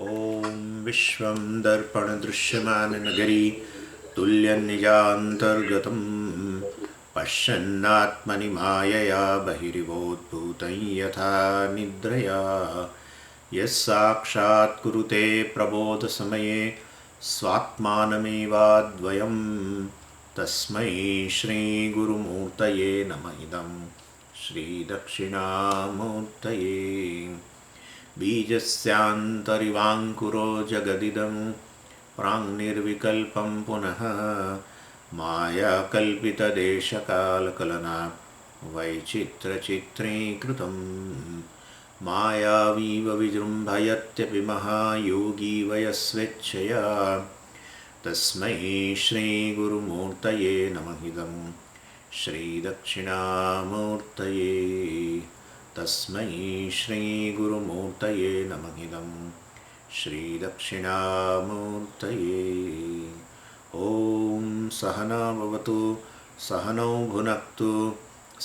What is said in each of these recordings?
ॐ विश्वं दर्पणदृश्यमाननगरी तुल्यनिजान्तर्गतं पश्यन्नात्मनि मायया बहिरिवोद्भूतं यथा निद्रया यस्साक्षात् कुरुते प्रबोधसमये स्वात्मानमेवाद्वयं तस्मै श्रीगुरुमूर्तये नमः इदं श्रीदक्षिणामूर्तये बीजस्यान्तरिवाङ्कुरो जगदिदं प्राङ्निर्विकल्पं पुनः मायाकल्पितदेशकालकलना वैचित्रचित्रीकृतं मायावीव विजृम्भयत्यपि महायोगी वयस्वेच्छया तस्मै श्रीगुरुमूर्तये नमः इदं श्रीदक्षिणामूर्तये तस्मै श्रीगुरुमूर्तये नमः इदं श्रीदक्षिणामूर्तये ॐ सहना भवतु सहनौ भुनक्तु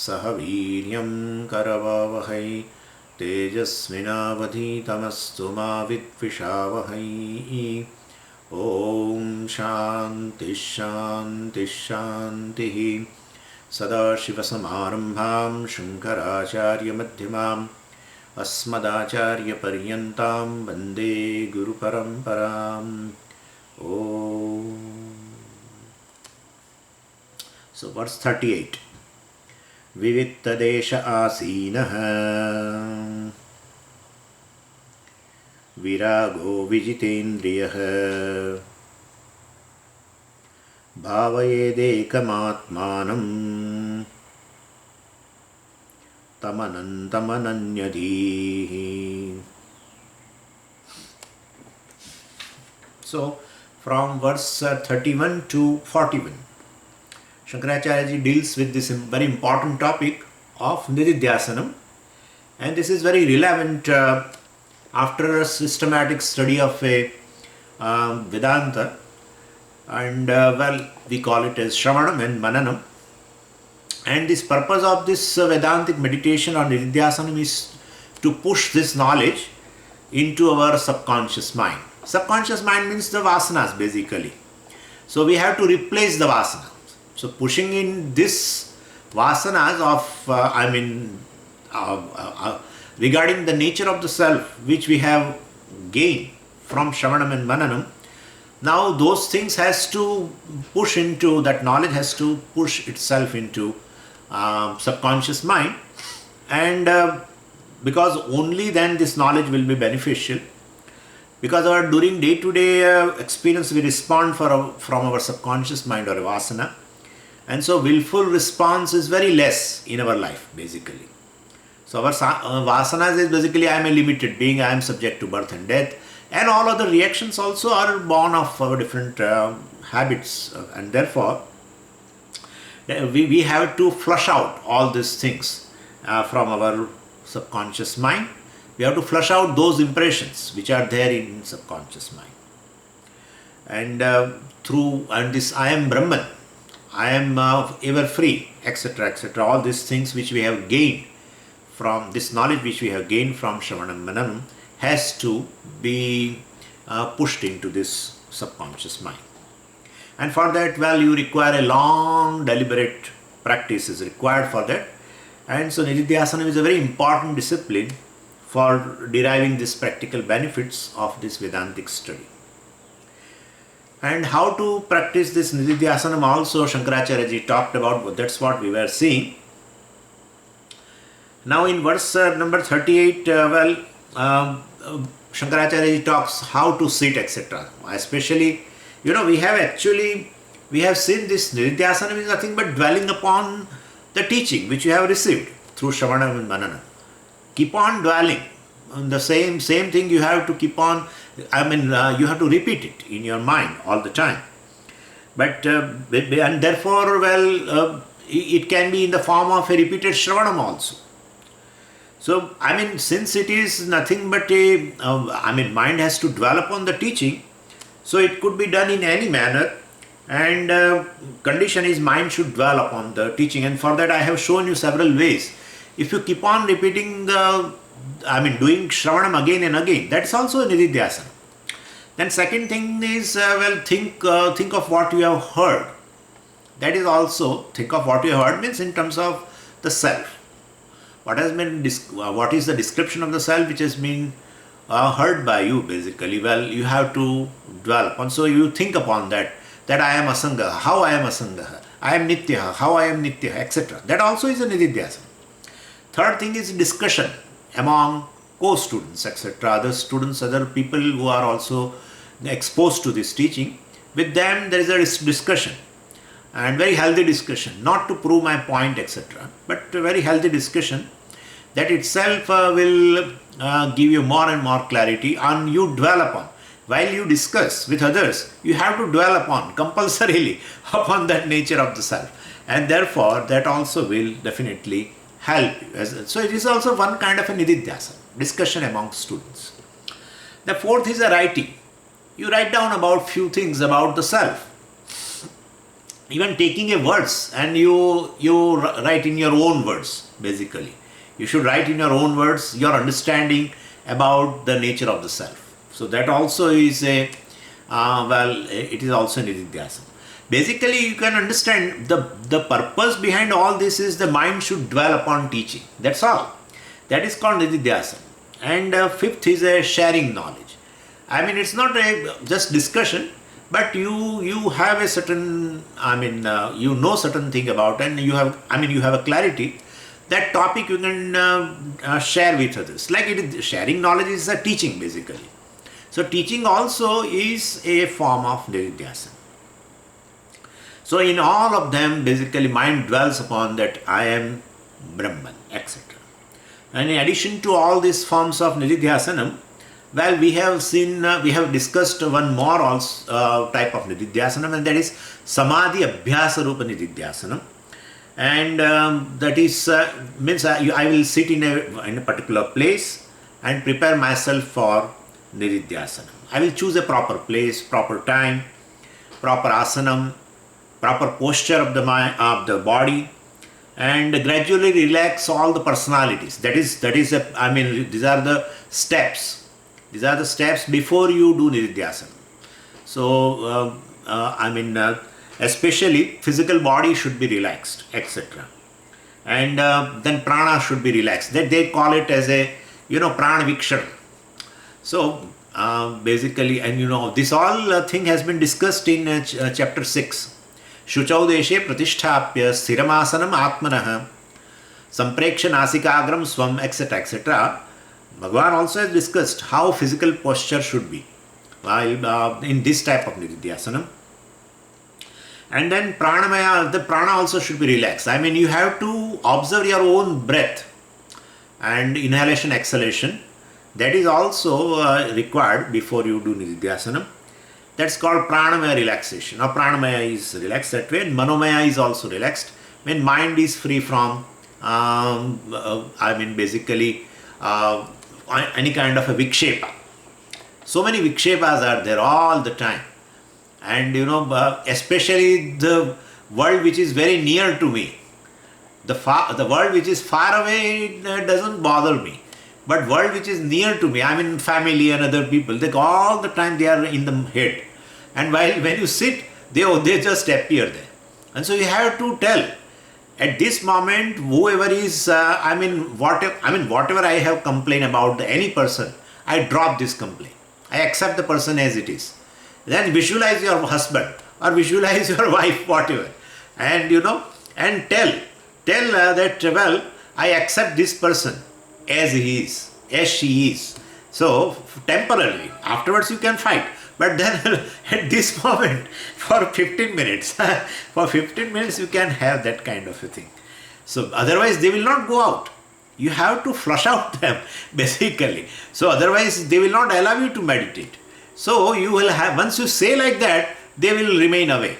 सह वीर्यं करवावहै तेजस्विनावधीतमस्तु मा विद्विषावहै ॐ शान्तिः शान्तिः शान्तिः सदाशिवसमारम्भां शङ्कराचार्यमध्यमाम् अस्मदाचार्यपर्यन्तां वन्दे गुरुपरम्पराम् ॐ So verse 38 विविक्तदेश आसीनः विरागो विजितेन्द्रियः भावयेदेकमात्मानं तमनन्तमनन्यधीः. So from verse 31 to 41, Shankaracharya ji deals with this very important topic of Nididhyasanam, and this is very relevant after a systematic study of a Vedanta. And we call it as Shravanam and Mananam. And this purpose of this Vedantic meditation on Nididhyasanam is to push this knowledge into our subconscious mind. Subconscious mind means the vasanas basically. So we have to replace the vasanas. So pushing in this vasanas of, regarding the nature of the self which we have gained from Shravanam and Mananam. Now those things has to push into, that knowledge has to push itself into subconscious mind, and because only then this knowledge will be beneficial, because during day-to-day experience we respond from our subconscious mind or vasana, and so willful response is very less in our life basically. So our vasanas is basically I am a limited being, I am subject to birth and death. And all other reactions also are born of our different habits, and therefore we have to flush out all these things from our subconscious mind. We have to flush out those impressions which are there in subconscious mind. And and this I am Brahman, I am ever free, etc., etc. All these things which we have gained from this knowledge which we have gained from Shravanam Mananam has to be pushed into this subconscious mind. And for that, you require a long, deliberate practice is required for that. And so Nididhyasanam is a very important discipline for deriving these practical benefits of this Vedantic study. And how to practice this Nididhyasanam also Shankaracharya ji talked about, that's what we were seeing. Now in verse number 38, Shankaracharya ji talks how to sit, etc. Especially, we have seen this Nididhyasanam is nothing but dwelling upon the teaching which you have received through Shravanam and Mananam. Keep on dwelling on the same thing. You have to keep on, you have to repeat it in your mind all the time. But and therefore, it can be in the form of a repeated Shravanam also. So, since it is nothing but mind has to dwell upon the teaching, so it could be done in any manner, and condition is mind should dwell upon the teaching, and for that I have shown you several ways. If you keep on repeating doing Shravanam again and again, that's also a Nididhyasana. Then second thing is, think of what you have heard. That is also, think of what you have heard means in terms of the self. What is the description of the self which has been heard by you basically? Well, you have to dwell upon. So you think upon that I am Asanga, how I am Asanga, I am Nitya, how I am Nitya, etc. That also is a Nididhyasana. Third thing is discussion among co-students, etc. Other students, other people who are also exposed to this teaching. With them there is a discussion, and very healthy discussion, not to prove my point, etc. but a very healthy discussion that itself will give you more and more clarity, and you dwell upon. While you discuss with others, you have to dwell upon, compulsorily, upon that nature of the self. And therefore, that also will definitely help you. So it is also one kind of a nididhyasana, discussion among students. The fourth is a writing. You write down about few things about the self. Even taking a words, and you write in your own words, basically. You should write in your own words your understanding about the nature of the self. So that also is it is also nididhyasana. Basically, you can understand the purpose behind all this is the mind should dwell upon teaching. That's all. That is called nididhyasana. And fifth is a sharing knowledge. I mean, it's not just discussion, but you have a certain, you know certain thing about, and you have a clarity. That topic you can share with others. Like sharing knowledge is a teaching basically. So teaching also is a form of nididhyasana. So in all of them, basically mind dwells upon that I am Brahman, etc. And in addition to all these forms of nididhyasana, well, we have discussed one more also, type of nididhyasana, and that is samadhi abhyasa rupa nididhyasana. And that is means I will sit in a particular place and prepare myself for nididhyasana. I will choose a proper place, proper time, proper asanam, proper posture of the body, and gradually relax all the personalities. These are the steps. These are the steps before you do nididhyasana. So especially physical body should be relaxed, etc. And then prana should be relaxed. That they call it as a prana vikshana. So basically, and this all thing has been discussed in chapter 6. Shuchau deshe pratisthapya sthiramasanam atmanah sampreksha nasikagram swam, etc. etc. Bhagavan also has discussed how physical posture should be while in this type of nididhyasana. And then pranamaya, the prana also should be relaxed. I mean, you have to observe your own breath and inhalation, exhalation. That is also required before you do nididhyasana. That's called pranamaya relaxation. Now pranamaya is relaxed that way, and manomaya is also relaxed. When mind is free from, basically any kind of a vikshepa. So many vikshepas are there all the time. And especially the world which is very near to me. The world which is far away doesn't bother me. But world which is near to me, I mean family and other people, all the time they are in the head. And when you sit, they just appear there. And so you have to tell, at this moment, whoever is, whatever I have complained about any person, I drop this complaint. I accept the person as it is. Then visualize your husband or visualize your wife, whatever. And and tell that, well, I accept this person as he is, as she is. So temporarily, afterwards you can fight. But then at this moment, for 15 minutes, you can have that kind of a thing. So otherwise they will not go out. You have to flush out them, basically. So otherwise they will not allow you to meditate. So you will have, once you say like that, they will remain away.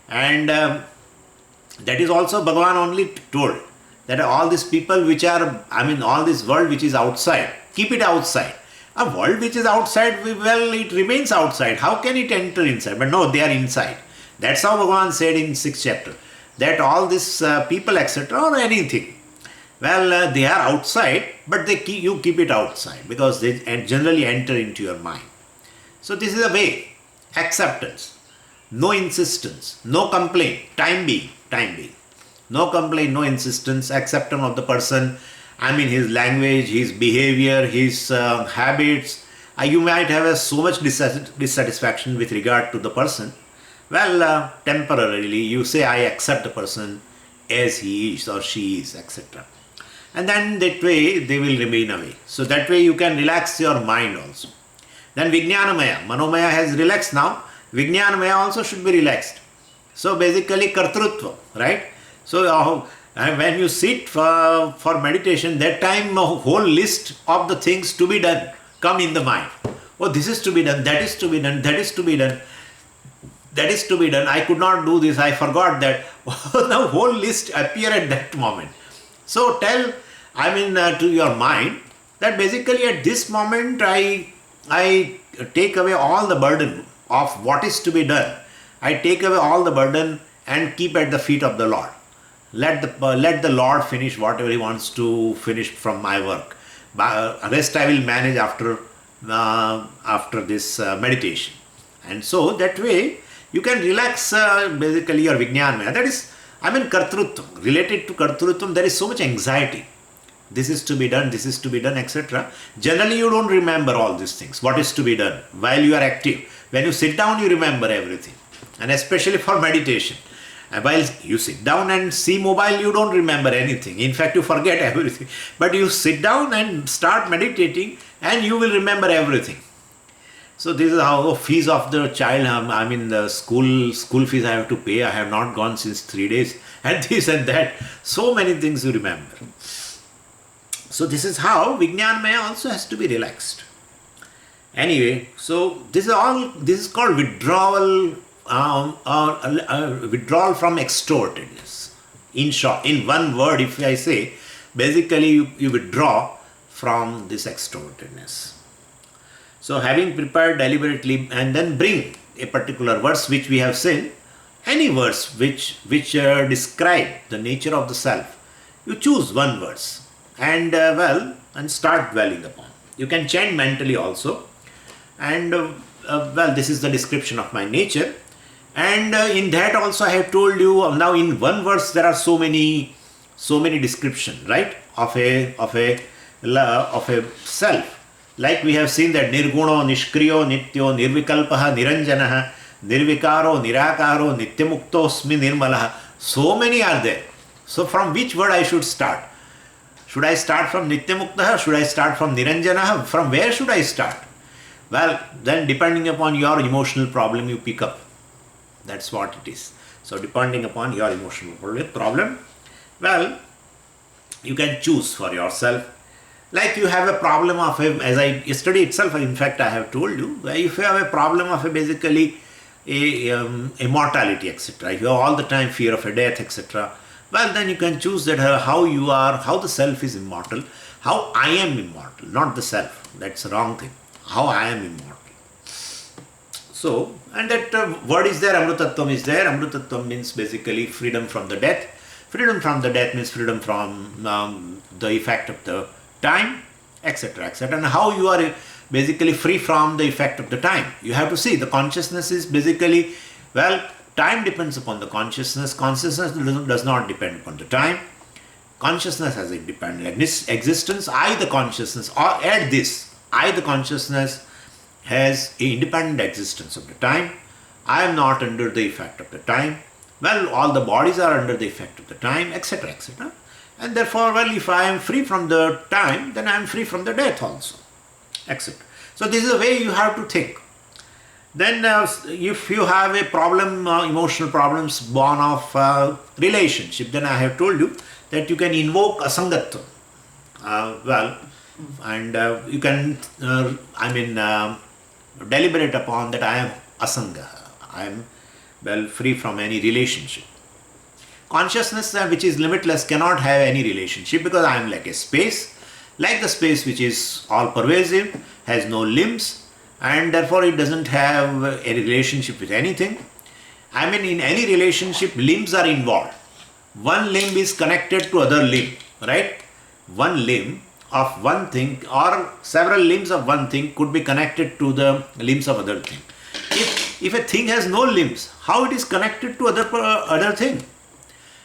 And that is also Bhagavan only told, that all these people which are, all this world which is outside, keep it outside. A world which is outside, well, it remains outside. How can it enter inside? But no, they are inside. That's how Bhagavan said in 6th chapter, that all these people, etc., or anything, well, they are outside, but you keep it outside, because they generally enter into your mind. So this is a way. Acceptance. No insistence. No complaint. Time being. No complaint, no insistence. Acceptance of the person. I mean his language, his behavior, his habits. You might have so much dissatisfaction with regard to the person. Well, temporarily you say I accept the person as he is or she is, etc. And then that way they will remain away. So that way you can relax your mind also. Then Vijnanamaya, Manomaya has relaxed now. Vijnanamaya also should be relaxed. So basically Kartrutva, right? So when you sit for meditation, that time a whole list of the things to be done come in the mind. Oh, this is to be done, that is to be done, that is to be done, that is to be done. I could not do this, I forgot that. The whole list appear at that moment. So tell, to your mind that basically at this moment I take away all the burden of what is to be done. I take away all the burden and keep at the feet of the Lord. Let the Lord finish whatever He wants to finish from my work. Rest I will manage after this meditation. And so that way you can relax basically your Vijnanamaya. That is, Kartrutvam. Related to Kartrutvam, there is so much anxiety. This is to be done, etc. Generally you don't remember all these things. What is to be done while you are active. When you sit down, you remember everything. And especially for meditation. And while you sit down and see mobile, you don't remember anything. In fact, you forget everything. But you sit down and start meditating and you will remember everything. So this is how fees of the child, the school fees I have to pay. I have not gone since 3 days. And this and that. So many things you remember. So this is how Vijnanamaya also has to be relaxed. Anyway, so this is called withdrawal, withdrawal from extrovertedness. In short, in one word, if I say, basically you withdraw from this extrovertedness. So having prepared deliberately and then bring a particular verse which we have seen, any verse which describe the nature of the self, you choose one verse and start dwelling upon. You can chant mentally also. And this is the description of my nature. And in that also I have told you, now in one verse there are so many description, right, of a self. Like we have seen that nirguno, nishkriyo, nityo, nirvikalpaha, niranjanaha, nirvikaro, nirakaro, nityamuktosmi, nirmalaha. So many are there. So from which word I should start? Should I start from nityamuktaha? Should I start from niranjanaha? From where should I start? Well, then depending upon your emotional problem, you pick up. That's what it is. So depending upon your emotional problem, well, you can choose for yourself. Like you have a problem of yesterday itself, in fact, I have told you, if you have a problem of basically a mortality, etc. If you have all the time fear of a death, etc. Well, then you can choose that how the self is immortal, how I am immortal, not the self. That's the wrong thing. How I am immortal. So, and that word is there, Amrutattvam is there. Amrutattvam means basically freedom from the death. Freedom from the death means freedom from the effect of the time, etc., etc. And how you are basically free from the effect of the time. You have to see, the consciousness is basically, time depends upon the consciousness. Consciousness does not depend upon the time. Consciousness has independent existence. I, the consciousness, or add this, I, the consciousness, has independent existence of the time. I am not under the effect of the time. Well, all the bodies are under the effect of the time, etc., etc. And therefore, if I am free from the time, then I am free from the death also, etc. So this is the way you have to think. Then if you have a problem, emotional problems born of relationship, then I have told you that you can invoke asangatva. You can, deliberate upon that I am asanga. I am free from any relationship. Consciousness which is limitless cannot have any relationship because I am like a space, like the space which is all pervasive, has no limbs, and therefore it doesn't have a relationship with anything. In any relationship, limbs are involved. One limb is connected to other limb, right? One limb of one thing or several limbs of one thing could be connected to the limbs of other thing. If a thing has no limbs, how it is connected to other thing?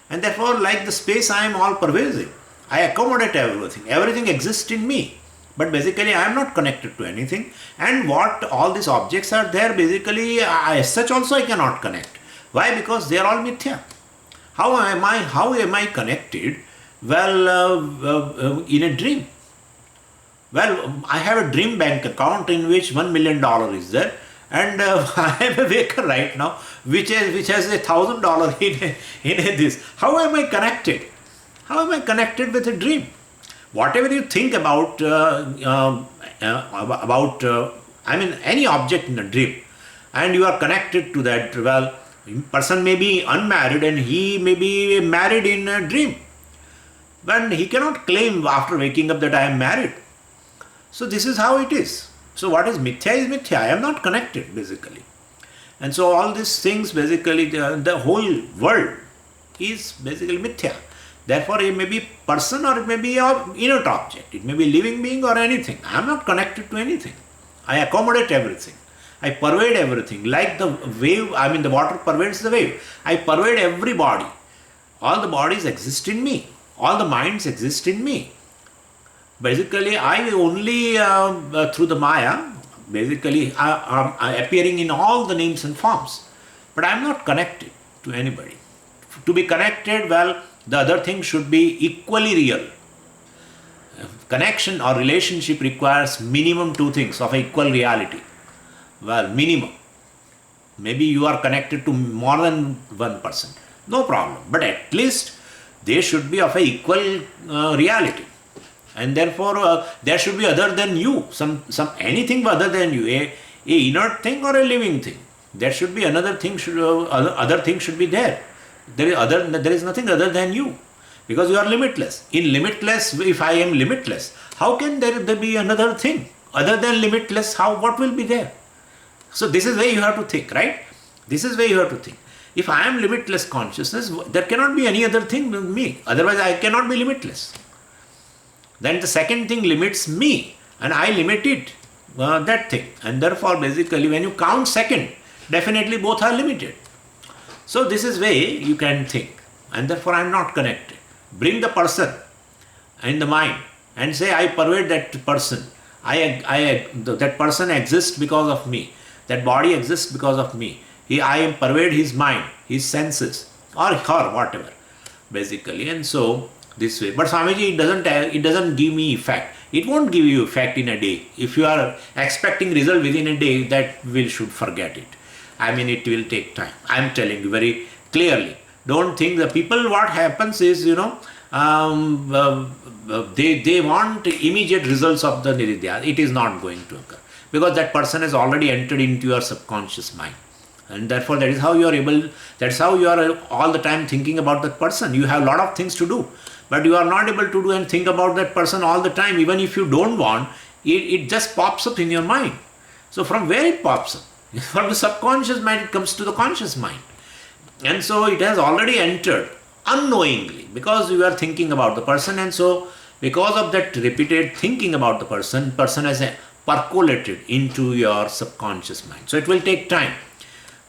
And therefore, like the space, I am all pervasive. I accommodate everything. Everything exists in me. But basically, I am not connected to anything. And what all these objects are there, basically, as such also I cannot connect. Why? Because they are all mithya. How am I connected? Well, in a dream. Well, I have a dream bank account in which $1 million is there, and I am a waker right now, which has $1,000 in this. How am I connected? How am I connected with a dream? Whatever you think about, any object in a dream, and you are connected to that. Well, person may be unmarried and he may be married in a dream, but he cannot claim after waking up that I am married. So this is how it is. So what is mithya is mithya. I am not connected basically. And so all these things basically, the whole world is basically mithya. Therefore it may be person or it may be an inert object. It may be living being or anything. I am not connected to anything. I accommodate everything. I pervade everything. Like the wave, the water pervades the wave. I pervade every body. All the bodies exist in me. All the minds exist in me. Basically, I only through the Maya, basically I appearing in all the names and forms. But I am not connected to anybody. To be connected, well, the other thing should be equally real. Connection or relationship requires minimum two things of equal reality. Well, minimum. Maybe you are connected to more than one person. No problem. But at least they should be of a equal reality. And therefore, there should be other than you, some anything other than you, a inert thing or a living thing. There should be another thing. Other thing should be there. There is nothing other than you, because you are limitless. In limitless, if I am limitless, how can there be another thing other than limitless? What will be there? So this is where you have to think, right? This is where you have to think. If I am limitless consciousness, there cannot be any other thing with me. Otherwise, I cannot be limitless. Then the second thing limits me, and I limit it, that thing. And therefore, basically, when you count second, definitely both are limited. So this is where you can think. And therefore, I am not connected. Bring the person in the mind and say, I pervade that person. That person exists because of me. That body exists because of me. I pervade his mind, his senses, or her, whatever, basically. And so this way. But Swamiji, it doesn't give me effect. It won't give you effect in a day. If you are expecting result within a day, that we should forget it. It will take time. I am telling you very clearly. Don't think the people, what happens is, they want immediate results of the Niridhya. It is not going to occur. Because that person has already entered into your subconscious mind. And therefore, that's how you are all the time thinking about that person. You have a lot of things to do. But you are not able to do and think about that person all the time. Even if you don't want, it just pops up in your mind. So from where it pops up? From the subconscious mind, it comes to the conscious mind. And so it has already entered unknowingly because you are thinking about the person. And so because of that repeated thinking about the person has percolated into your subconscious mind. So it will take time.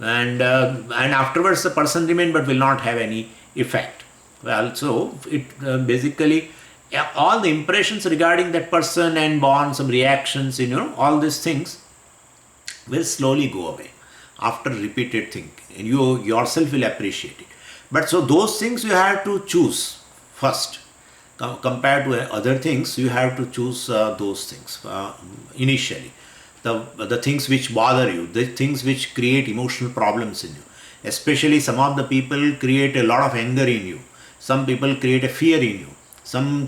And afterwards the person remains but will not have any effect. Well, so it basically all the impressions regarding that person and bonds, some reactions, all these things will slowly go away after repeated thinking, and you yourself will appreciate it. But so those things you have to choose first. Compared to other things, you have to choose those things initially. The things which bother you, the things which create emotional problems in you. Especially some of the people create a lot of anger in you. Some people create a fear in you. Certain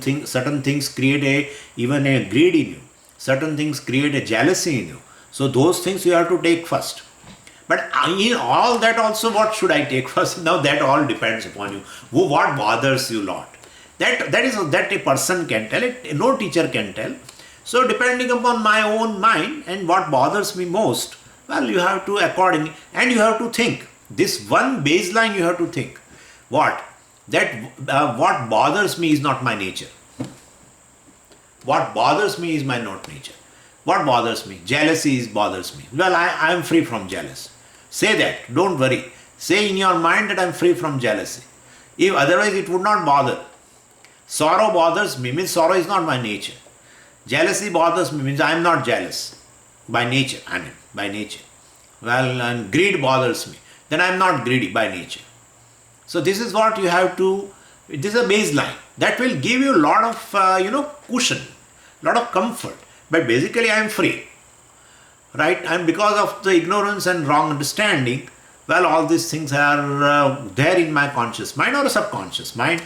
things create even a greed in you. Certain things create a jealousy in you. So those things you have to take first. But in all that also, what should I take first? Now that all depends upon you. What bothers you a lot? That a person can tell it. No teacher can tell. So depending upon my own mind and what bothers me most, well, you have to accordingly, and you have to think. This one baseline you have to think. What bothers me is not my nature. What bothers me is my not nature. What bothers me? Jealousy bothers me. Well, I am free from jealousy. Say that. Don't worry. Say in your mind that I am free from jealousy. If otherwise it would not bother. Sorrow bothers me means sorrow is not my nature. Jealousy bothers me means I am not jealous. By nature, by nature. Well, and greed bothers me. Then I am not greedy by nature. So this is what you have to, this is a baseline. That will give you a lot of, cushion, lot of comfort. But basically I am free. Right? And because of the ignorance and wrong understanding, well, all these things are there in my conscious mind or subconscious mind.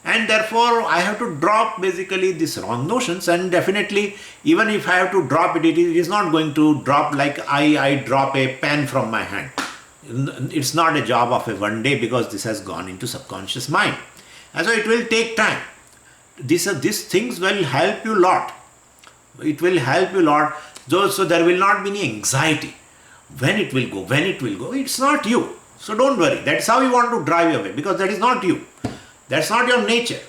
And therefore, I have to drop basically these wrong notions, and definitely, even if I have to drop it, it is not going to drop like I drop a pen from my hand. It's not a job of a one day, because this has gone into subconscious mind. And so it will take time. These things will help you a lot. It will help you a lot. So there will not be any anxiety. When it will go, it's not you. So don't worry. That's how you want to drive away, because that is not you. That's not your nature.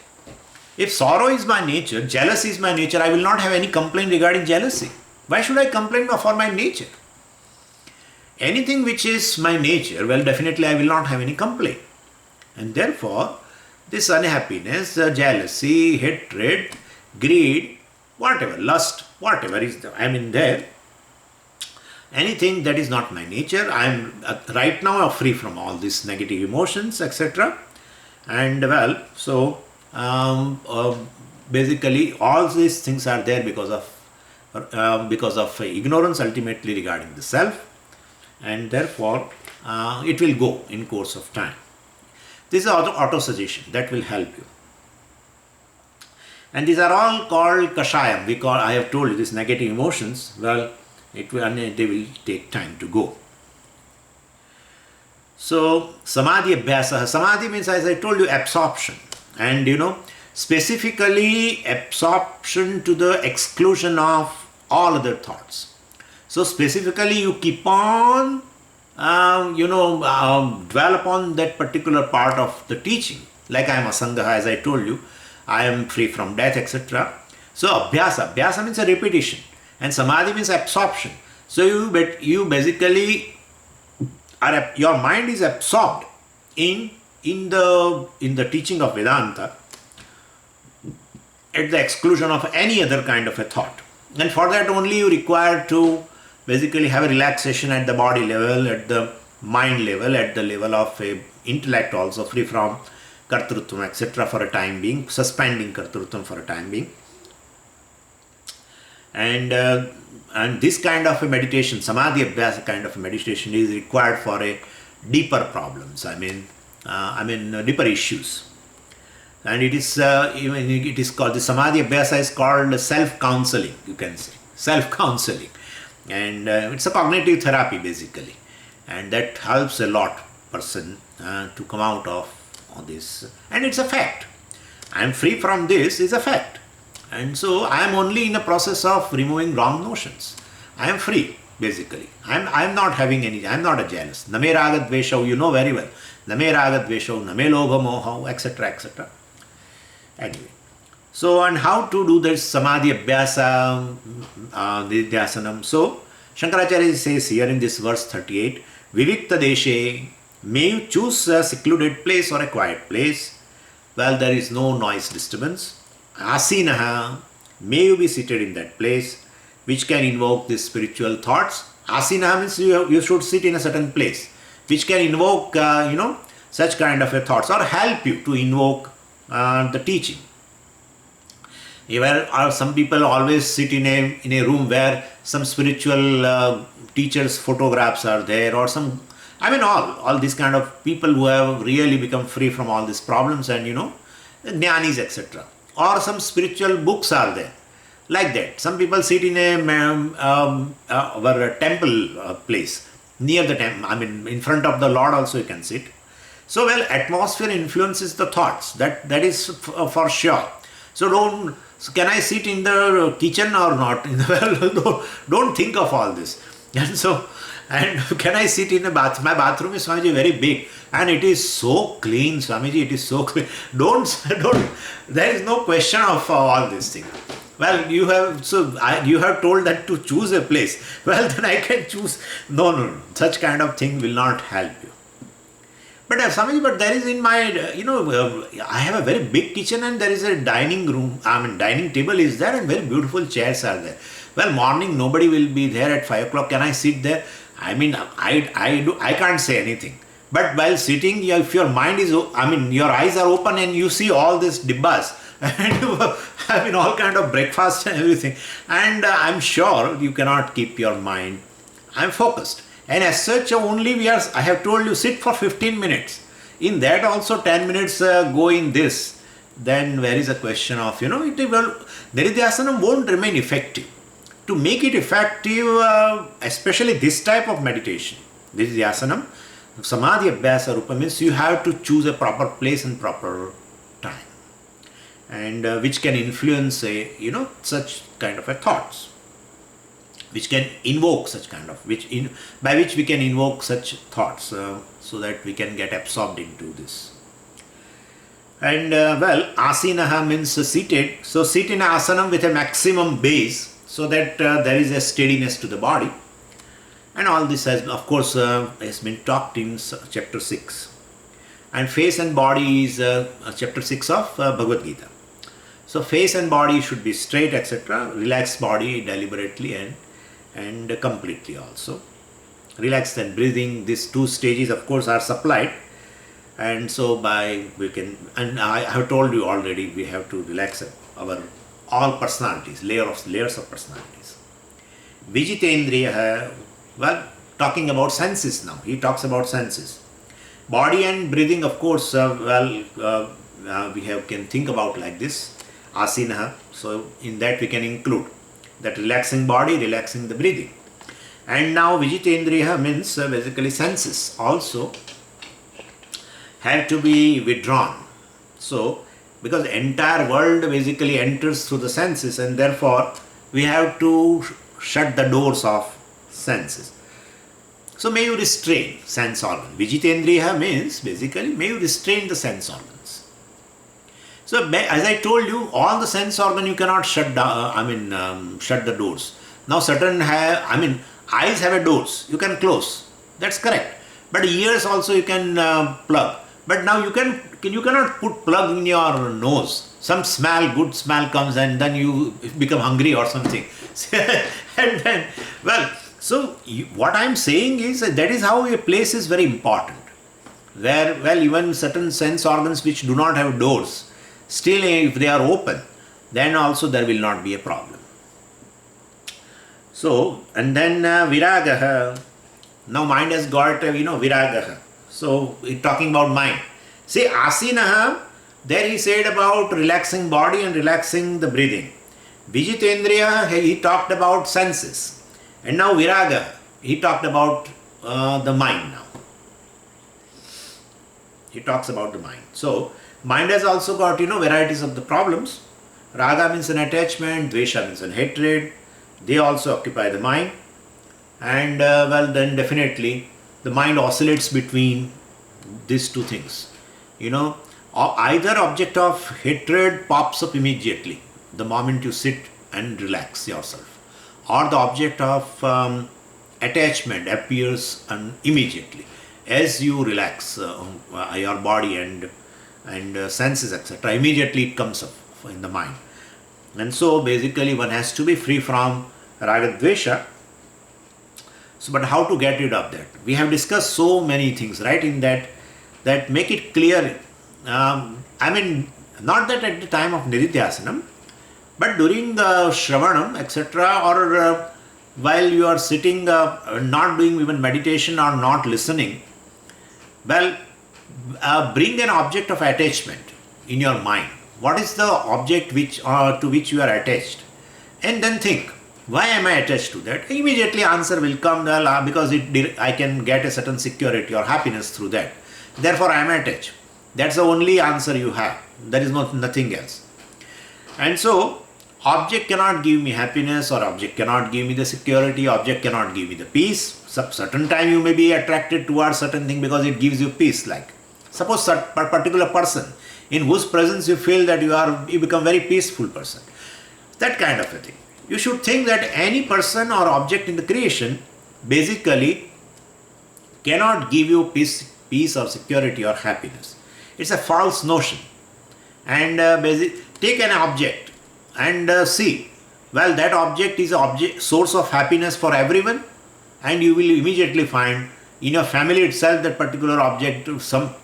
If sorrow is my nature, jealousy is my nature, I will not have any complaint regarding jealousy. Why should I complain for my nature? Anything which is my nature, well, definitely I will not have any complaint. And therefore, this unhappiness, jealousy, hatred, greed, whatever, lust, whatever is there, anything that is not my nature, I am right now free from all these negative emotions, etc. And well, so basically all these things are there because of ignorance ultimately regarding the self, and therefore it will go in course of time. This is auto-suggestion that will help you. And these are all called kashayam. I have told you, these negative emotions, well, they will take time to go. So, samadhi abhyasa. Samadhi means, as I told you, absorption. And specifically absorption to the exclusion of all other thoughts. So, specifically you keep on, dwell upon that particular part of the teaching. Like I am asangaha, as I told you, I am free from death, etc. So, abhyasa. Abhyasa means a repetition. And samadhi means absorption. So, you basically, your mind is absorbed in the teaching of Vedanta at the exclusion of any other kind of a thought. And for that only you require to basically have a relaxation at the body level, at the mind level, at the level of intellect also, free from kartrutvam, etc. for a time being, suspending kartrutvam for a time being. And this kind of a meditation, samadhi abhyasa kind of a meditation, is required for a deeper problems. Deeper issues. And it is called, the samadhi abhyasa is called self-counseling, you can say, self-counseling. And it's a cognitive therapy basically. And that helps a lot person to come out of this. And it's a fact. I am free from this is a fact. And so I am only in the process of removing wrong notions. I am free, basically. I am not having any, I am not a jealous. Name raga dveshau, you know very well. Name raga dveshau, name lobha moha, etc., etc. Anyway. So, and how to do this samadhi abhyasa, nidhyasanam. So, Shankaracharya says here in this verse 38, Vivikta deshe, may you choose a secluded place or a quiet place. Well, there is no noise disturbance. Asinaha, may you be seated in that place which can invoke these spiritual thoughts. Asinaha means you should sit in a certain place which can invoke, such kind of a thoughts or help you to invoke the teaching. Even some people always sit in a room where some spiritual teachers' photographs are there, or some, all these kind of people who have really become free from all these problems and jnanis, etc. Or some spiritual books are there, like that. Some people sit in a temple place, near the temple, in front of the Lord also you can sit. So, well, atmosphere influences the thoughts, that is for sure. So can I sit in the kitchen or not? Don't think of all this. And can I sit in a bath? My bathroom is, Swamiji, very big and it is so clean, Swamiji, it is so clean. Don't, there is no question of all these things. Well, you have told that to choose a place. Well, then I can choose. No, no, no. Such kind of thing will not help you. But Swamiji, but there is in my, I have a very big kitchen and there is a dining room. I mean, dining table is there and very beautiful chairs are there. Well, morning nobody will be there at 5 o'clock. Can I sit there? I mean, I can't say anything. But while sitting, if your mind is, your eyes are open and you see all these dibbas and all kind of breakfast and everything. And I'm sure you cannot keep your mind. I'm focused. And as such, I have told you, sit for 15 minutes. In that also 10 minutes go in this. Then where is a question of, Nididhyasanam won't remain effective. To make it effective, especially this type of meditation, Nididhyasanam, Samadhi Abhyasa Rupa means you have to choose a proper place and proper time. And which can influence, such kind of a thoughts. Which can invoke such kind of, by which we can invoke such thoughts so that we can get absorbed into this. And asinaha means seated. So sit in asanam with a maximum base so that there is a steadiness to the body. And all this has, of course, has been talked in chapter 6. And face and body is chapter 6 of Bhagavad Gita. So face and body should be straight, etc. Relax body deliberately and completely also. Relax and breathing, these two stages of course are supplied, and so I have told you already, we have to relax our all personalities, layers of personalities. Vijitendriya, well, talking about senses now, he talks about senses. Body and breathing, of course, can think about like this, asina, so in that we can include that relaxing body, relaxing the breathing. And now Vijitendriya means basically senses also have to be withdrawn. So, because the entire world basically enters through the senses, and therefore we have to shut the doors of senses. So may you restrain sense organ. Vijitendriya means basically may you restrain the sense organs. So as I told you, all the sense organ you cannot shut down, shut the doors. Now certain eyes have a doors, you can close, that's correct. But ears also you can plug. But now you cannot put plug in your nose. Some good smell comes and then you become hungry or something. And then, what I am saying is that is how a place is very important. Where, even certain sense organs which do not have doors, still if they are open, then also there will not be a problem. So, and then viragaha. Now mind has got, viragaha. So, talking about mind. See, asinaha, there he said about relaxing body and relaxing the breathing. Vijitendriya, he talked about senses. And now viraga, he talked about the mind now. He talks about the mind. So, mind has also got, varieties of the problems. Raga means an attachment, Dvesha means an hatred. They also occupy the mind. And then definitely the mind oscillates between these two things. Either object of hatred pops up immediately the moment you sit and relax yourself, or the object of attachment appears immediately as you relax your body and senses, etc. Immediately it comes up in the mind. And so basically one has to be free from raga dvesha. So, but how to get rid of that? We have discussed so many things, right, in that make it clear. Not that at the time of Nididhyasanam, but during the Shravanam, etc., or while you are sitting, not doing even meditation or not listening, bring an object of attachment in your mind. What is the object to which you are attached? And then think, why am I attached to that? Immediately answer will come, because I can get a certain security or happiness through that. Therefore I am attached. That's the only answer you have. There is nothing else. And so, object cannot give me happiness, or object cannot give me the security, object cannot give me the peace. Certain time you may be attracted towards certain thing because it gives you peace. Like, suppose a particular person in whose presence you feel that you become very peaceful person. That kind of a thing. You should think that any person or object in the creation basically cannot give you peace or security or happiness. It's a false notion. And take an object and see, well, that object is a source of happiness for everyone, and you will immediately find in your family itself that particular object, some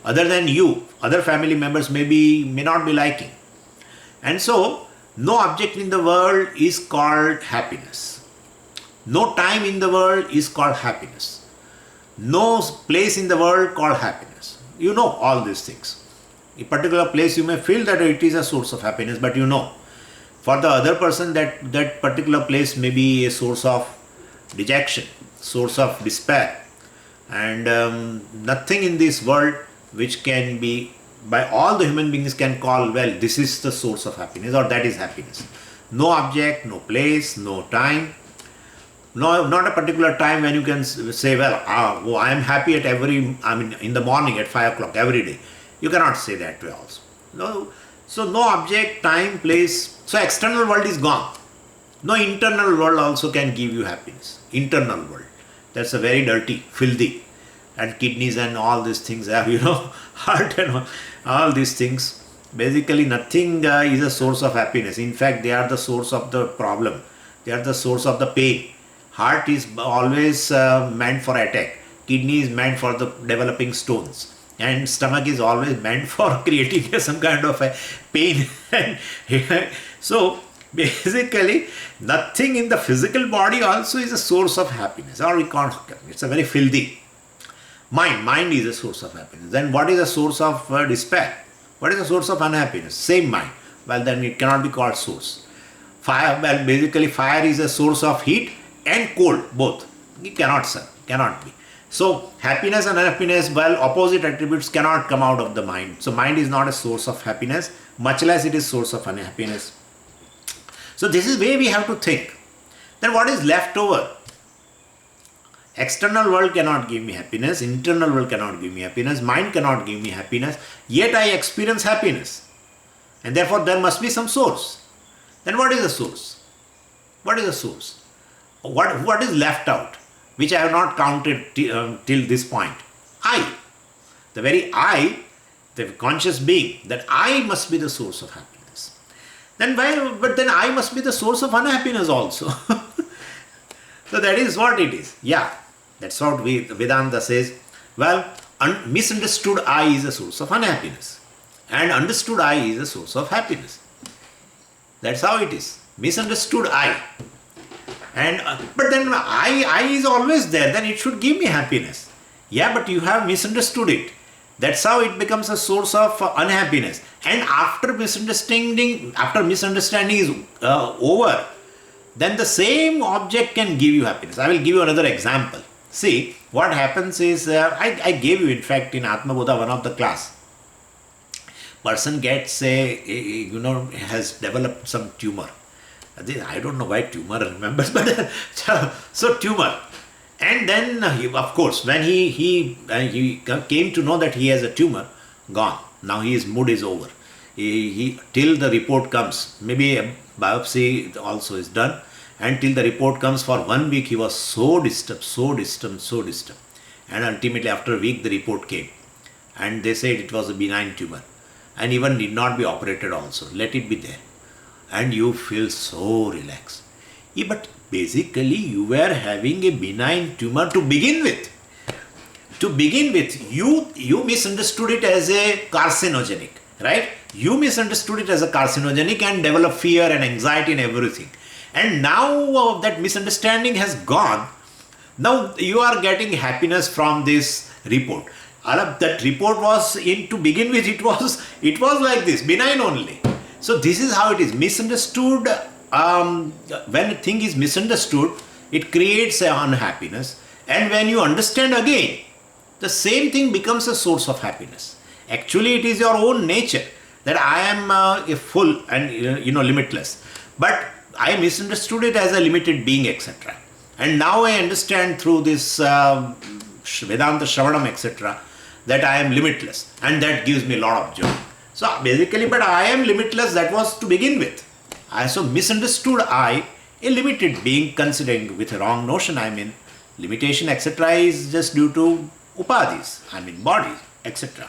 other than you, other family members may not be liking. And so, no object in the world is called happiness. No time in the world is called happiness. No place in the world called happiness. You know all these things. A particular place you may feel that it is a source of happiness, but you know, for the other person that particular place may be a source of dejection, source of despair, and nothing in this world which can be, by all the human beings can call, well, this is the source of happiness or that is happiness. No object, no place, no time. No, not a particular time when you can say, well, I am happy in the morning at 5 o'clock every day. You cannot say that way also. No, so no object, time, place. So external world is gone. No internal world also can give you happiness. Internal world. That's a very dirty, filthy. And kidneys and all these things have, heart and all these things. Basically nothing is a source of happiness. In fact, they are the source of the problem. They are the source of the pain. Heart is always meant for attack. Kidney is meant for the developing stones. And stomach is always meant for creating some kind of a pain. So basically nothing in the physical body also is a source of happiness. Or we can't, it's a very filthy. Mind is a source of happiness. Then what is a source of despair? What is a source of unhappiness? Same mind. Well, then it cannot be called source. Fire, well, basically fire is a source of heat and cold, both. It cannot, sir, cannot be. So happiness and unhappiness, well, opposite attributes cannot come out of the mind. So mind is not a source of happiness, much less it is source of unhappiness. So this is where we have to think. Then what is left over? External world cannot give me happiness, internal world cannot give me happiness, mind cannot give me happiness, yet I experience happiness. And therefore there must be some source. Then what is the source? What is the source? What is left out, which I have not counted till this point? I. The very I, the conscious being, that I must be the source of happiness. But then I must be the source of unhappiness also. So that is what it is. Yeah, that's what Vedanta says. Well, misunderstood I is a source of unhappiness. And understood I is a source of happiness. That's how it is. Misunderstood I. And but then I is always there, then it should give me happiness. Yeah, but you have misunderstood it. That's how it becomes a source of unhappiness. And after misunderstanding is over, then the same object can give you happiness. I will give you another example. See, what happens is, I gave you, in fact, in Atma Bodha, one of the class. Person gets has developed some tumor. I don't know why tumor remembers, but so tumor. And then, of course, when he came to know that he has a tumor, gone. Now his mood is over. Till the report comes, maybe a biopsy also is done, and till the report comes for 1 week, he was so disturbed. And ultimately, after a week, the report came. And they said it was a benign tumor. And even need not be operated also. Let it be there. And you feel so relaxed. Yeah, but basically you were having a benign tumor to begin with. You misunderstood it as a carcinogenic, right? You misunderstood it as a carcinogenic and developed fear and anxiety and everything. And now that misunderstanding has gone. Now you are getting happiness from this report. That report was, to begin with, it was like this, benign only. So this is how it is. Misunderstood, when a thing is misunderstood, it creates an unhappiness. And when you understand again, the same thing becomes a source of happiness. Actually, it is your own nature that I am a full and limitless. But I misunderstood it as a limited being, etc. And now I understand through this Vedanta Shravanam, etc., that I am limitless. And that gives me a lot of joy. So basically, but I am limitless, that was to begin with. So misunderstood I, a limited being considering with a wrong notion, limitation, etc., is just due to upadhis, bodies, etc.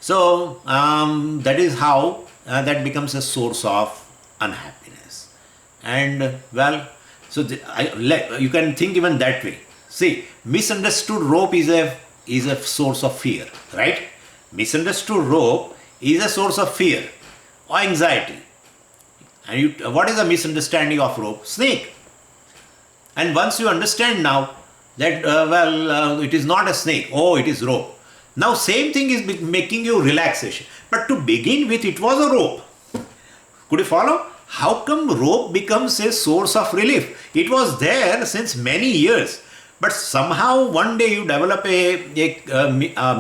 So that is how that becomes a source of unhappiness. And so you can think even that way. See, misunderstood rope is a source of fear, right? Misunderstood rope is a source of fear or anxiety. And what is a misunderstanding of rope? Snake. And once you understand now that it is not a snake, it is rope. Now same thing is making you relaxation. But to begin with, it was a rope. Could you follow? How come rope becomes a source of relief? It was there since many years. But somehow one day you develop a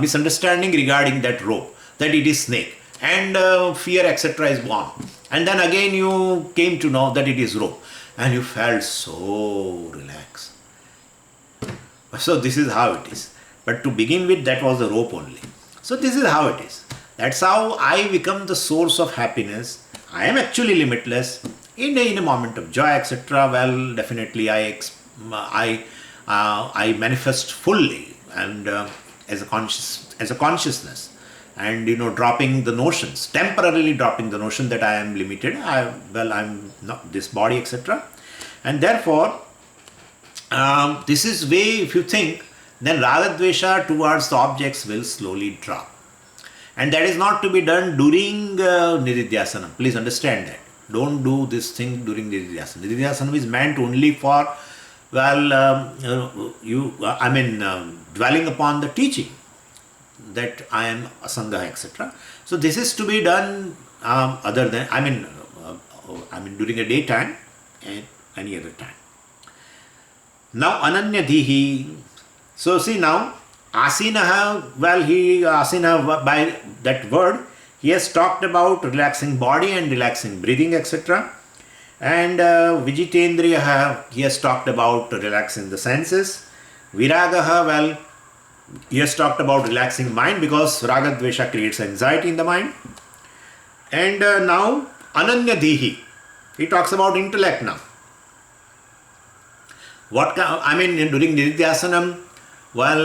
misunderstanding regarding that rope, that it is snake. And fear, etc. is born. And then again you came to know that it is rope. And you felt so relaxed. So this is how it is. But to begin with, that was the rope only. So this is how it is. That's how I become the source of happiness. I am actually limitless. In a moment of joy, etc. Definitely I manifest fully and as a consciousness, and dropping the notions, temporarily dropping the notion that I am limited. I'm not this body, etc. And therefore, this is way, if you think, then raga dvesha towards the objects will slowly drop. And that is not to be done during nididhyasana. Please understand that. Don't do this thing during nididhyasana. Nididhyasana is meant only for, dwelling upon the teaching that I am asanga, etc. So this is to be done during a daytime and any other time. Now ananya dhihi. So see now, asinaha, asina, by that word, he has talked about relaxing body and relaxing breathing, etc. And vijitendriyaha, he has talked about relaxing the senses. Viragaha, he has talked about relaxing mind, because raga dvesha creates anxiety in the mind. And now ananya dhihi, he talks about intellect now. What during nididhyasana, what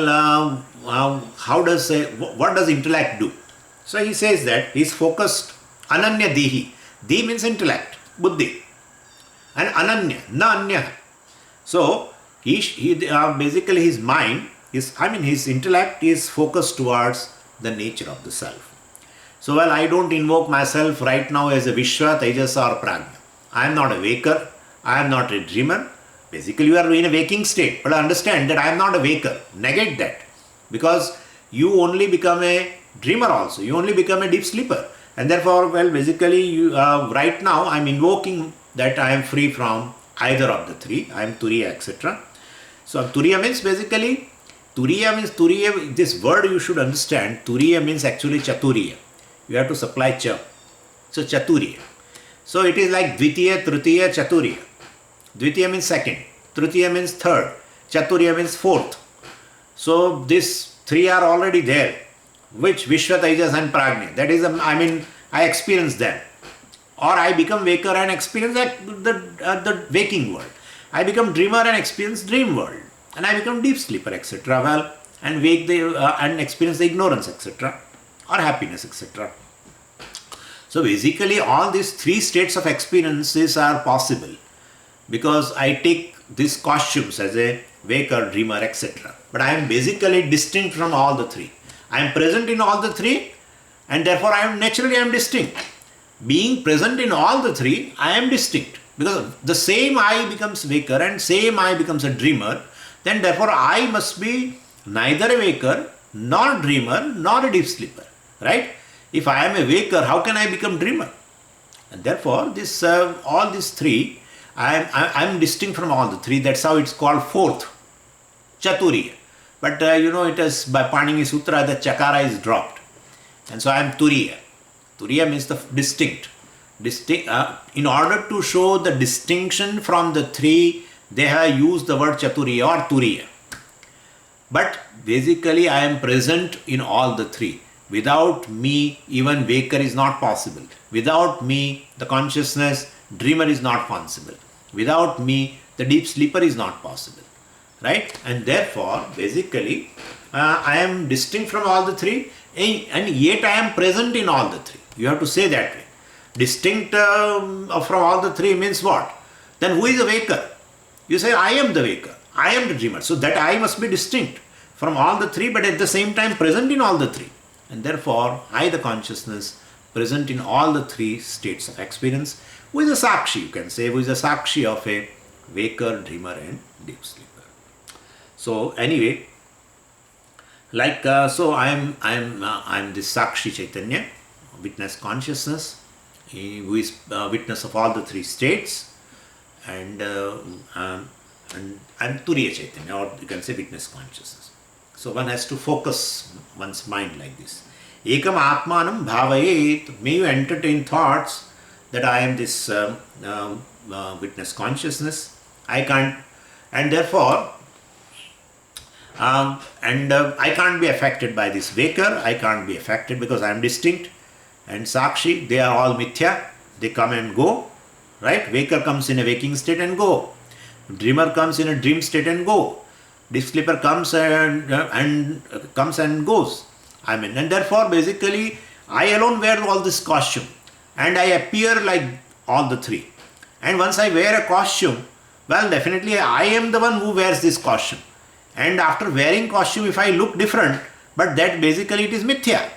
does intellect do? So he says that he is focused. Ananya dhihi. Dhi means intellect, buddhi. And ananya, na anya. So basically his mind his intellect is focused towards the nature of the self. So I don't invoke myself right now as a Vishwa, Tejasa or Prajna. I am not a waker. I am not a dreamer. Basically you are in a waking state. But understand that I am not a waker. Negate that. Because you only become a dreamer also. You only become a deep sleeper. And therefore, basically right now I am invoking that I am free from either of the three. I am Turiya, etc. So Turiya means basically, Turiya, this word you should understand. Turiya means actually Chaturiya. You have to supply Cha. So Chaturiya. So it is like Dvitiya, Tritiya, Chaturiya. Dvitiya means second. Tritiya means third. Chaturiya means fourth. So these three are already there. Which Vishwa, Tejas and Prajna. That is, I experience them. Or I become waker and experience the waking world. I become dreamer and experience dream world. And I become deep sleeper, etc. And wake and experience the ignorance, etc. Or happiness, etc. So basically all these three states of experiences are possible, because I take these costumes as a waker, dreamer, etc. But I am basically distinct from all the three. I am present in all the three, and therefore I am distinct. Being present in all the three, I am distinct. Because the same I becomes waker and same I becomes a dreamer, then therefore I must be neither a waker, nor dreamer, nor a deep sleeper. Right? If I am a waker, how can I become dreamer? And therefore, all these three, I am distinct from all the three. That's how it's called fourth, Chaturiya. But it is by Panini Sutra, the Chakara is dropped. And so I am Turiya. Turiya means the distinct. In order to show the distinction from the three, they have used the word Chaturiya or Turiya. But basically I am present in all the three. Without me, even waker is not possible. Without me, the consciousness dreamer is not possible. Without me, the deep sleeper is not possible. Right? And therefore, basically, I am distinct from all the three, and yet I am present in all the three. You have to say that way. Distinct from all the three means what? Then who is the waker? You say, I am the waker. I am the dreamer. So that I must be distinct from all the three, but at the same time present in all the three. And therefore, I, the consciousness, present in all the three states of experience, who is a sakshi, you can say, who is a sakshi of a waker, dreamer and deep sleeper. So anyway, so I am this sakshi Chaitanya, witness consciousness, who is witness of all the three states, and I'm Turiya Chaitanya, or you can say witness consciousness. So one has to focus one's mind like this. Ekam Atmanam Bhavayet. May you entertain thoughts that I am this witness consciousness. I can't, and therefore, I can't be affected by this waker. I can't be affected because I am distinct. And Sakshi, they are all mithya. They come and go. Right? Waker comes in a waking state and go. Dreamer comes in a dream state and go. Deep sleeper comes and goes. And therefore, basically, I alone wear all this costume, and I appear like all the three. And once I wear a costume, well, definitely I am the one who wears this costume. And after wearing costume, if I look different, but that basically it is mithya.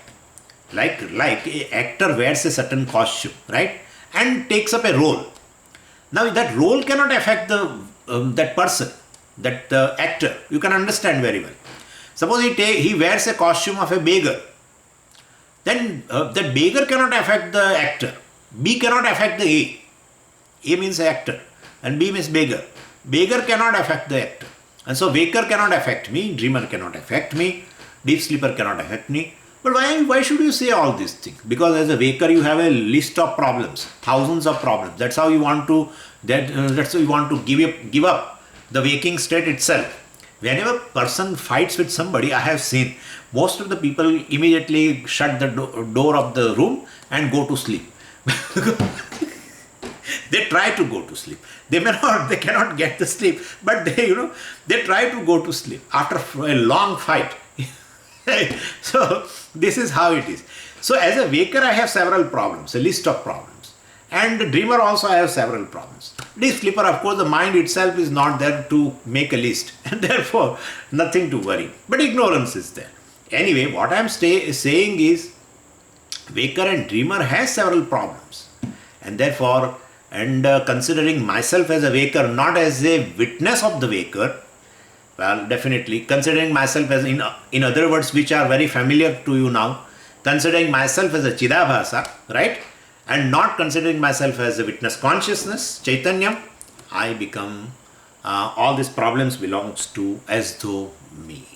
Like a actor wears a certain costume, right, and takes up a role. Now that role cannot affect the that person, that actor. You can understand very well. Suppose he wears a costume of a beggar, then that beggar cannot affect the actor. B cannot affect the A. A means actor and B means beggar. Beggar cannot affect the actor. And so waker cannot affect me, dreamer cannot affect me, deep sleeper cannot affect me. But why should you say all these things? Because as a waker you have a list of problems, thousands of problems. That's how you want to give up the waking state itself. Whenever a person fights with somebody, I have seen most of the people immediately shut the door of the room and go to sleep. They try to go to sleep. They cannot get the sleep, but they try to go to sleep after a long fight. So this is how it is. So as a waker, I have several problems, a list of problems. And the dreamer also I have several problems. Deep sleeper, of course, the mind itself is not there to make a list, and therefore nothing to worry. But ignorance is there. Anyway, what I am saying is, waker and dreamer has several problems, and therefore, considering myself as a waker, not as a witness of the waker, well, definitely considering myself as, in other words, which are very familiar to you now, considering myself as a Chidabhasa, right? And not considering myself as a witness consciousness, Chaitanya, I become, all these problems belongs to as though me.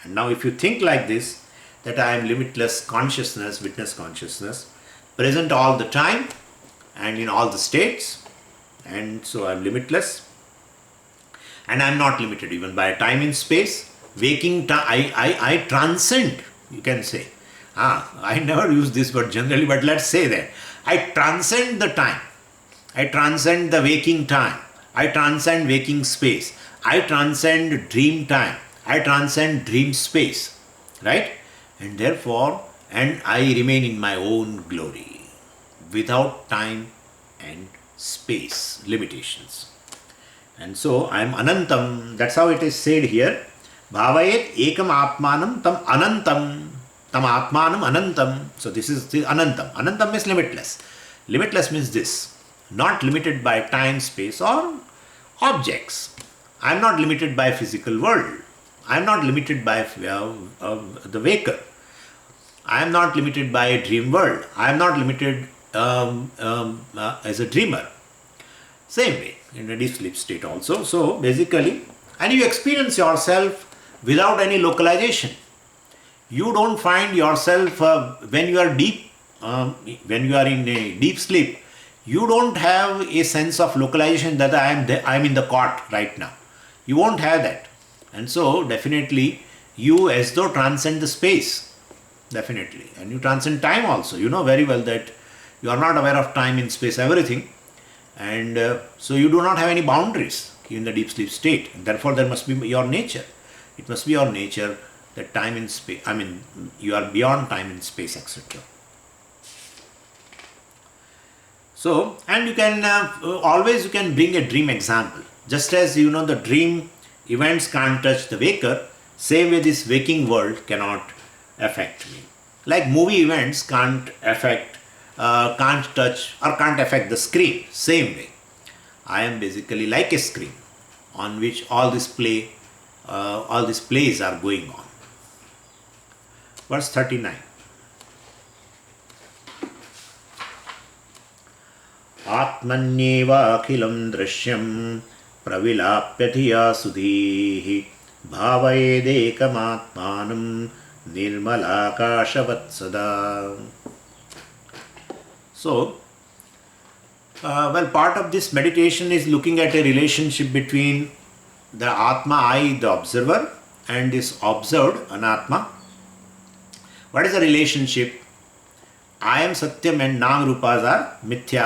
And now if you think like this, that I am limitless consciousness, witness consciousness, present all the time and in all the states, and so I am limitless, and I am not limited even by time and space. Waking time, I transcend, you can say. I never use this word generally, but let's say that. I transcend the time. I transcend the waking time. I transcend waking space. I transcend dream time. I transcend dream space. Right? And therefore, and I remain in my own glory, without time and space limitations. And so I am Anantam. That's how it is said here. Bhavayet ekam atmanam tam anantam. Tam atmanam anantam. So this is the anantam. Anantam means limitless. Limitless means this. Not limited by time, space or objects. I am not limited by physical world. I am not limited by the waker. I am not limited by a dream world. I am not limited as a dreamer. Same way in a deep sleep state also. So basically, and you experience yourself without any localization. You don't find yourself when you are deep, when you are in a deep sleep. You don't have a sense of localization that I am in the cot right now. You won't have that. And so definitely you as though transcend the space. Definitely. And you transcend time also. You know very well that you are not aware of time, in space, everything. And so you do not have any boundaries in the deep sleep state. And therefore, there must be your nature. It must be your nature that time in space, I mean, you are beyond time and space, etc. So, and you can always you can bring a dream example. Just as you know the dream events can't touch the waker, same way this waking world cannot affect me. Like movie events can't affect, can't touch or can't affect the screen. Same way, I am basically like a screen on which all these plays are going on. Verse 39. आत्मन्येवाखिलं दृश्यं प्रविलाप्य धिया सुधीः भावयेदेकमात्मानं निर्मलाकाशवत् सदा. So, well, part of this meditation is looking at a relationship between the Atma, I, the observer, and this observed, Anatma. What is the relationship? I am Satyam and Nam Rupas are Mithya.